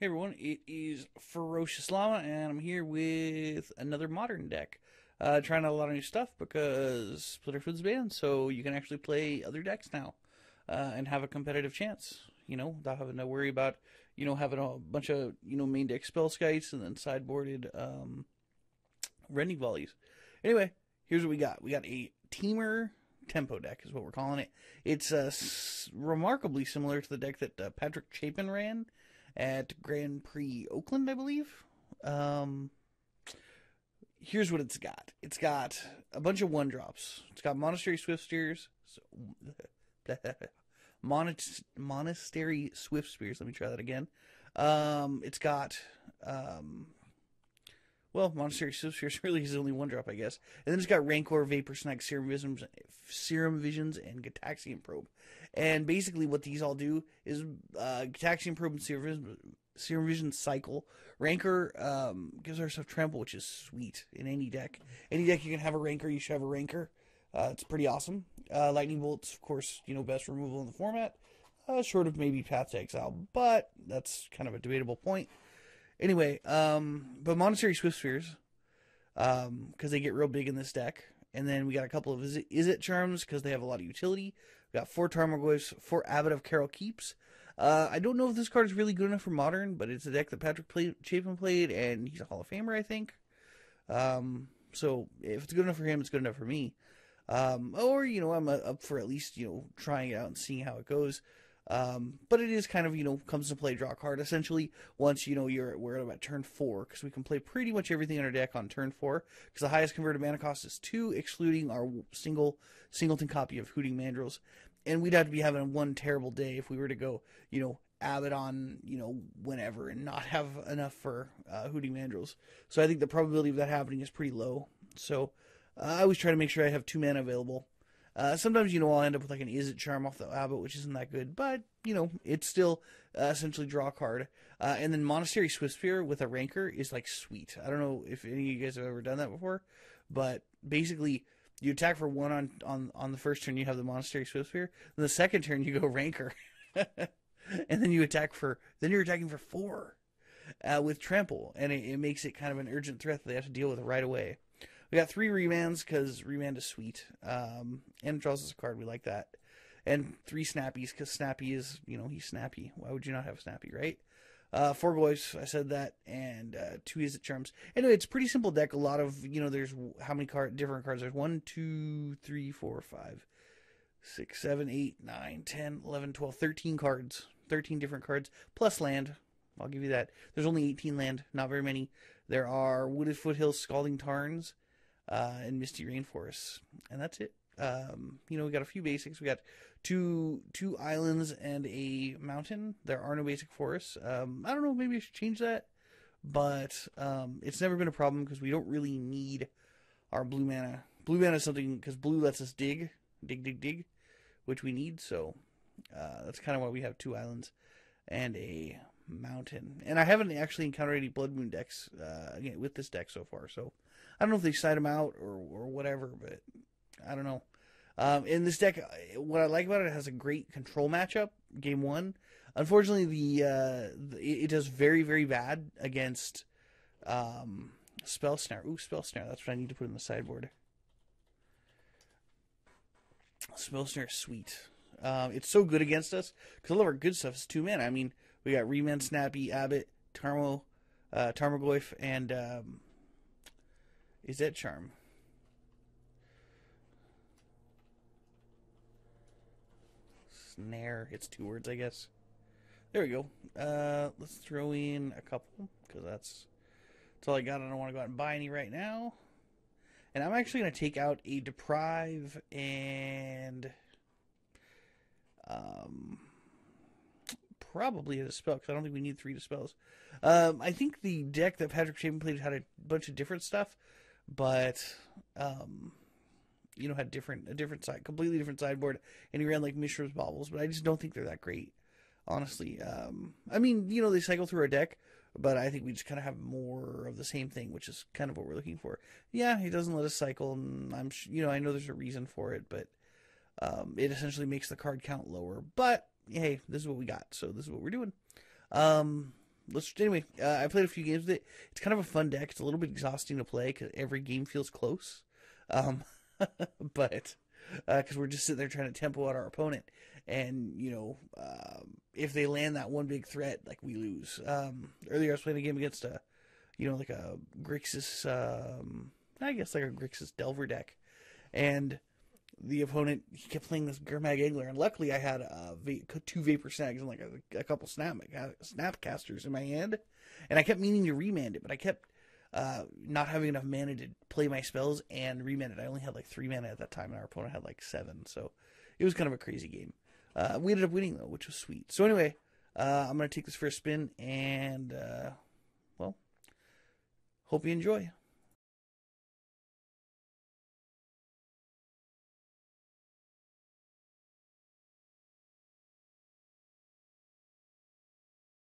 Hey everyone, it is Ferociousllama, and I'm here with another modern deck. Trying out a lot of new stuff because Splitterfoot's banned, so you can actually play other decks now and have a competitive chance. Without having to worry about having a bunch of main deck spell skites and then sideboarded rending volleys. Anyway, here's what we got. We got a Temur Tempo deck, is what we're calling it. It's remarkably similar to the deck that Patrick Chapin ran at Grand Prix Oakland, I believe. Here's what it's got. It's got a bunch of one drops. It's got Monastery Swiftsteers. Monastery Swift Spears. Let me try that again. It's got Monastery Swift Spears really is only one drop, I guess. And then it's got Rancor, Vapor Snag, Serum Visions, and Gataxian Probe. And basically what these all do is Gataxian Probe and Serum Vision cycle. Rancor gives ourselves Trample, which is sweet in any deck. Any deck you can have a Rancor, you should have a Rancor. It's pretty awesome. Lightning Bolt's, of course, best removal in the format. Short of maybe Path to Exile, but that's kind of a debatable point. Anyway, but Monastery Swift Spheres, because they get real big in this deck. And then we got a couple of Is It Charms, because they have a lot of utility. We got 4 Tarmogoyfs, 4 Abbot of Carol Keeps. I don't know if this card is really good enough for Modern, but it's a deck that Patrick Chapin played, and he's a Hall of Famer, I think. So if it's good enough for him, it's good enough for me. Or, I'm up for at least, trying it out and seeing how it goes. But it is kind of, comes to play, draw a card, essentially, once, we're at about turn 4, because we can play pretty much everything in our deck on turn 4, because the highest converted mana cost is 2, excluding our singleton copy of Hooting Mandrills, and we'd have to be having one terrible day if we were to go, Abbot on, whenever, and not have enough for, Hooting Mandrills. So I think the probability of that happening is pretty low. So, I always try to make sure I have 2 mana available. Sometimes, I'll end up with like an Is It Charm off the Abbot, which isn't that good, but, it's still essentially draw a card. And then Monastery Swiftspear with a Rancor is like sweet. I don't know if any of you guys have ever done that before, but basically you attack for 1 on the first turn, you have the Monastery Swiftspear. Then the second turn you go Rancor. And then you're attacking for 4 with Trample, and it makes it kind of an urgent threat that they have to deal with right away. We got 3 Remands, because Remand is sweet. And it draws us a card. We like that. And 3 Snappies, because Snappy is, he's snappy. Why would you not have Snappy, right? 4 Goys, I said that. And 2 Is It Charms. Anyway, it's a pretty simple deck. A lot of, there's how many different cards? There's 1, 2, 3, 4, 5, 6, 7, 8, 9, 10, 11, 12, 13 cards. 13 different cards, plus land. I'll give you that. There's only 18 land, not very many. There are Wooded Foothills, Scalding Tarns, and Misty Rainforests, and that's it. We got a few basics. We got two islands and a mountain. There are no basic forests. I don't know, maybe I should change that, but it's never been a problem because we don't really need our blue mana. Blue mana is something, because blue lets us dig, which we need, so that's kind of why we have 2 islands and a mountain. And I haven't actually encountered any Blood Moon decks with this deck so far, so I don't know if they side them out or whatever, but I don't know. In this deck, what I like about it has a great control matchup, game 1. Unfortunately, it does very, very bad against Spell Snare. Ooh, Spell Snare, that's what I need to put in the sideboard. Spell Snare is sweet. It's so good against us, because all of our good stuff is 2 mana. I mean, we got Remand, Snappy, Abbot, Tarmogoyf, and Is It Charm. Snare. It's 2 words, I guess. There we go. Let's throw in a couple, because that's all I got. I don't want to go out and buy any right now. And I'm actually going to take out a Deprive and probably a Dispel, because I don't think we need 3 Dispels. I think the deck that Patrick Chapin played had a bunch of different stuff, but had a different side, completely different sideboard, and he ran like Mishra's Baubles, but I just don't think they're that great, honestly. I mean, they cycle through our deck, but I think we just kind of have more of the same thing, which is kind of what we're looking for. Yeah, he doesn't let us cycle, and I know there's a reason for it, but it essentially makes the card count lower. But hey, this is what we got, so this is what we're doing. anyway, I played a few games with it. It's kind of a fun deck. It's a little bit exhausting to play because every game feels close. But because we're just sitting there trying to tempo out our opponent, and if they land that one big threat, like, we lose. Earlier I was playing a game against like a Grixis, I guess like a Grixis Delver deck, and the opponent, he kept playing this Gurmag Angler, and luckily I had 2 Vapor Snags and like a couple Snapcasters in my hand, and I kept meaning to remand it, but I kept not having enough mana to play my spells and remand it. I only had like 3 mana at that time, and our opponent had like 7, so it was kind of a crazy game. We ended up winning though, which was sweet. So anyway, I'm going to take this for a spin, and well, hope you enjoy.